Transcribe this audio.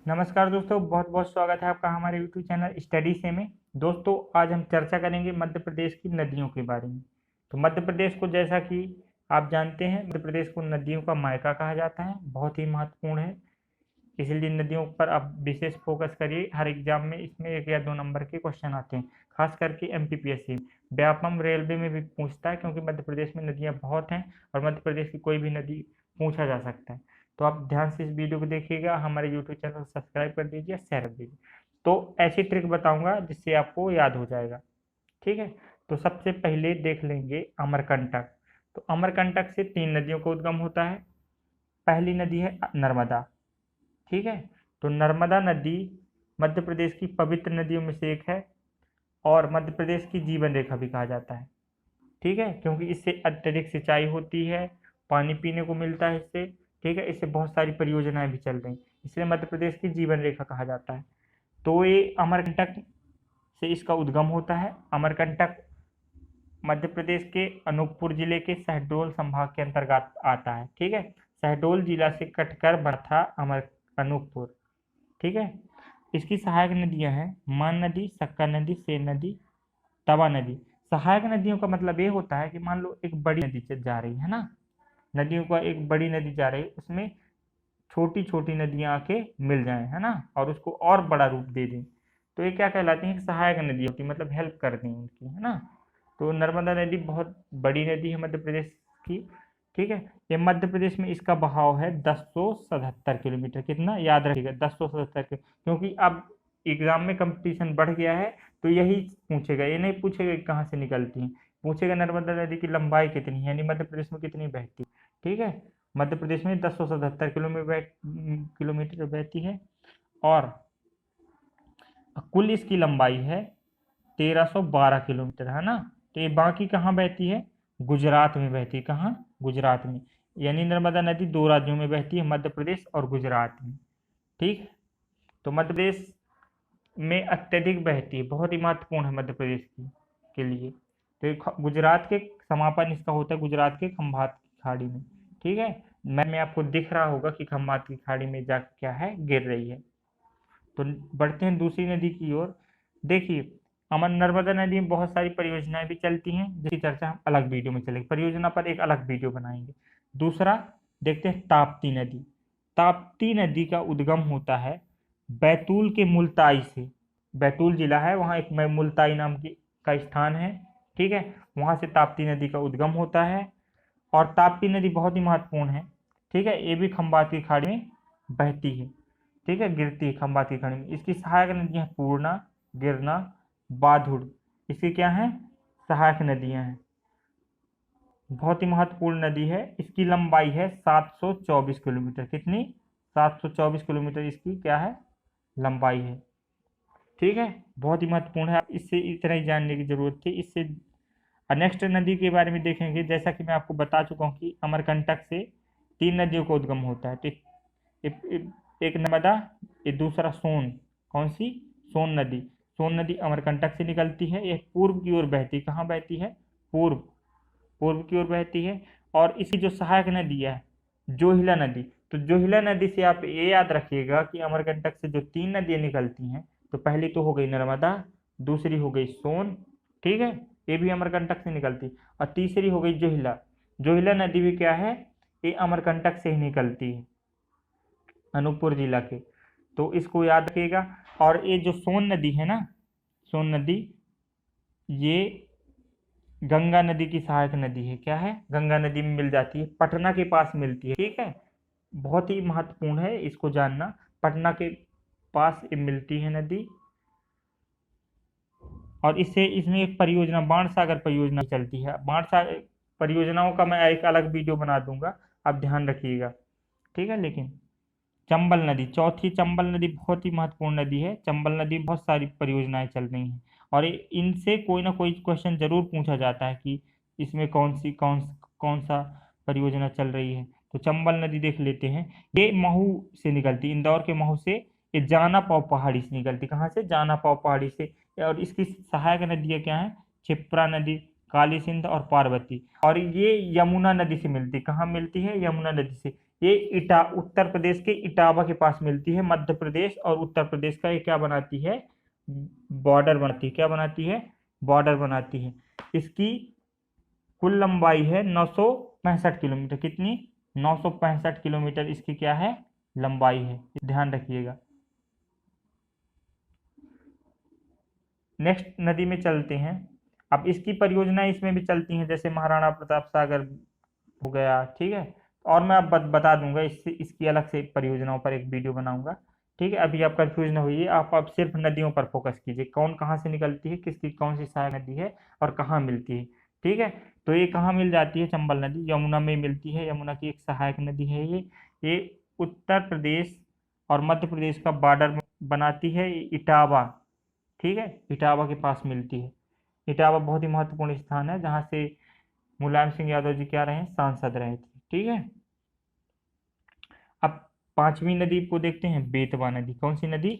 नमस्कार दोस्तों, बहुत बहुत स्वागत है आपका हमारे यूट्यूब चैनल स्टडी से में। दोस्तों, आज हम चर्चा करेंगे मध्य प्रदेश की नदियों के बारे में। तो मध्य प्रदेश को, जैसा कि आप जानते हैं, मध्य प्रदेश को नदियों का मायका कहा जाता है। बहुत ही महत्वपूर्ण है, इसलिए नदियों पर आप विशेष फोकस करिए। हर एग्जाम में इसमें 1 या 2 नंबर के क्वेश्चन आते हैं, खास करके एमपीपीएससी, व्यापम, रेलवे में भी पूछता है, क्योंकि मध्य प्रदेश में नदियाँ बहुत हैं और मध्य प्रदेश की कोई भी नदी पूछा जा सकता है। तो आप ध्यान से इस वीडियो को देखिएगा, हमारे यूट्यूब चैनल को सब्सक्राइब कर दीजिए, शेयर कर दीजिए। तो ऐसी ट्रिक बताऊंगा जिससे आपको याद हो जाएगा। ठीक है, तो सबसे पहले देख लेंगे अमरकंटक। तो अमरकंटक से 3 नदियों का उद्गम होता है। पहली नदी है नर्मदा। ठीक है, तो नर्मदा नदी मध्य प्रदेश की पवित्र नदियों में से एक है और मध्य प्रदेश की जीवन रेखा भी कहा जाता है। ठीक है, क्योंकि इससे अत्यधिक सिंचाई होती है, पानी पीने को मिलता है इससे। ठीक है, इससे बहुत सारी परियोजनाएं भी चल रही, इसलिए मध्य प्रदेश की जीवन रेखा कहा जाता है। तो ये अमरकंटक से इसका उद्गम होता है। अमरकंटक मध्य प्रदेश के अनूपपुर जिले के शहडोल संभाग के अंतर्गत आता है। ठीक है, शहडोल जिला से कटकर बढ़ता अमर अनूपपुर। ठीक है, इसकी सहायक नदियां हैं मान नदी, सक्का नदी, सेन नदी, तवा नदी। सहायक नदियों का मतलब ये होता है कि मान लो एक बड़ी नदी जा रही है ना, नदियों का एक बड़ी नदी जा रही है, उसमें छोटी छोटी नदियां आके मिल जाएं, है ना, और उसको और बड़ा रूप दे दें, तो ये क्या कहलाती है? सहायक नदी होती है, मतलब हेल्प करती है उनकी, है ना। तो नर्मदा नदी बहुत बड़ी नदी है मध्य प्रदेश की। ठीक है, ये मध्य प्रदेश में इसका बहाव है 1077 किलोमीटर। कितना? याद रखिएगा, 1077 क्योंकि अब एग्जाम में कंपटीशन बढ़ गया है, तो यही पूछेगा, ये नहीं पूछेगा कि कहाँ से निकलती है, पूछेगा नर्मदा नदी की लंबाई कितनी है, यानी मध्य प्रदेश में कितनी बहती है। ठीक है, मध्य प्रदेश में 1077 किलोमीटर बहती है और कुल इसकी लंबाई है 1312 किलोमीटर, है ना। तो ये बाकी कहाँ बहती है? गुजरात में बहती है। कहाँ? गुजरात में। यानी नर्मदा नदी 2 राज्यों में बहती है, मध्य प्रदेश और गुजरात में। ठीक, तो मध्य प्रदेश में अत्यधिक बहती है, बहुत ही महत्वपूर्ण है मध्य प्रदेश के लिए। तो गुजरात के समापन इसका होता है गुजरात के खंभात की खाड़ी में। ठीक है, मैं आपको दिख रहा होगा कि खंभात की खाड़ी में जा क्या है, गिर रही है। तो बढ़ते हैं दूसरी नदी की ओर। देखिए, अमर नर्मदा नदी में बहुत सारी परियोजनाएं भी चलती हैं, जिसकी चर्चा हम अलग वीडियो में चलेगी, परियोजना पर एक अलग वीडियो बनाएंगे। दूसरा देखते हैं ताप्ती नदी। ताप्ती नदी का उद्गम होता है बैतूल के मुल्ताई से। बैतूल जिला है, वहाँ एक मुल्ताई नाम की का स्थान है। ठीक है, वहाँ से ताप्ती नदी का उद्गम होता है और ताप्ती नदी बहुत ही महत्वपूर्ण है। ठीक है, ये भी खंभात की खाड़ी में बहती है। ठीक है, गिरती है खंभात की खाड़ी में। इसकी सहायक नदियां हैं पूर्णा, गिरना, बाधुड़। इसकी क्या है? सहायक नदियां हैं। बहुत ही महत्वपूर्ण नदी है। इसकी लंबाई है 724 किलोमीटर। कितनी? 724 किलोमीटर इसकी क्या है? लंबाई है। ठीक है, बहुत ही महत्वपूर्ण है, इससे इतना ही जानने की जरूरत थी। इससे नेक्स्ट नदी के बारे में देखेंगे। जैसा कि मैं आपको बता चुका हूँ कि अमरकंटक से 3 नदियों का उद्गम होता है। तो एक नर्मदा, एक दूसरा सोन। कौन सी? सोन नदी। सोन नदी अमरकंटक से निकलती है, यह पूर्व की ओर बहती। कहाँ बहती है? पूर्व, पूर्व की ओर बहती है। और इसकी जो सहायक नदी है जोहिला नदी। तो जोहिला नदी से आप ये याद रखिएगा कि अमरकंटक से जो 3 नदियां निकलती हैं, तो पहली तो हो गई नर्मदा, दूसरी हो गई सोन। ठीक है, ये भी अमरकंटक से निकलती, और तीसरी हो गई जोहिला। जोहिला नदी भी क्या है? ये अमरकंटक से ही निकलती है, अनूपपुर जिला के। तो इसको याद रखिएगा। और ये जो सोन नदी है ना, सोन नदी, ये गंगा नदी की सहायक नदी है। क्या है? गंगा नदी में मिल जाती है, पटना के पास मिलती है। ठीक है, बहुत ही महत्वपूर्ण है इसको जानना, पटना के पास ये मिलती है नदी। और इससे इसमें एक परियोजना बाण सागर परियोजना चलती है। बाण सागर परियोजनाओं का मैं एक अलग वीडियो बना दूंगा, आप ध्यान रखिएगा। ठीक है, लेकिन चंबल नदी, चौथी चंबल नदी बहुत ही महत्वपूर्ण नदी है। चंबल नदी बहुत सारी परियोजनाएं चल रही हैं और इनसे कोई ना कोई क्वेश्चन जरूर पूछा जाता है कि इसमें कौन सा परियोजना चल रही है। तो चंबल नदी देख लेते हैं। ये महू से निकलती, इंदौर के महू से। ये जाना पाव पहाड़ी से निकलती। कहाँ से? जाना पाव पहाड़ी से। और इसकी सहायक नदियाँ क्या हैं? क्षिप्रा नदी, काली सिंध और पार्वती। और ये यमुना नदी से मिलती। कहाँ मिलती है? यमुना नदी से। ये उत्तर प्रदेश के इटावा के पास मिलती है। मध्य प्रदेश और उत्तर प्रदेश का ये क्या बनाती है, बॉर्डर बनाती है। क्या बनाती है, बॉर्डर बनाती है। इसकी कुल लंबाई है 965 किलोमीटर। कितनी, 965 किलोमीटर इसकी क्या है, लंबाई है, ध्यान रखिएगा। नेक्स्ट नदी में चलते हैं। अब इसकी परियोजना इसमें भी चलती हैं, जैसे महाराणा प्रताप सागर हो गया, ठीक है। और मैं अब बता दूंगा, इससे इसकी अलग से परियोजनाओं पर एक वीडियो बनाऊंगा, ठीक है। अभी आप कंफ्यूज न होइए, आप अब सिर्फ नदियों पर फोकस कीजिए, कौन कहाँ से निकलती है, किसकी कौन सी सहायक नदी है और कहाँ मिलती है, ठीक है। तो ये कहाँ मिल जाती है, चंबल नदी यमुना में मिलती है। यमुना की एक सहायक नदी है ये उत्तर प्रदेश और मध्य प्रदेश का बॉर्डर बनाती है। इटावा, ठीक है, इटावा के पास मिलती है। इटावा बहुत ही महत्वपूर्ण स्थान है, जहाँ से मुलायम सिंह यादव जी क्या रहे, सांसद रहे थे, ठीक है। अब पांचवी नदी को देखते हैं, बेतवा नदी। कौन सी नदी,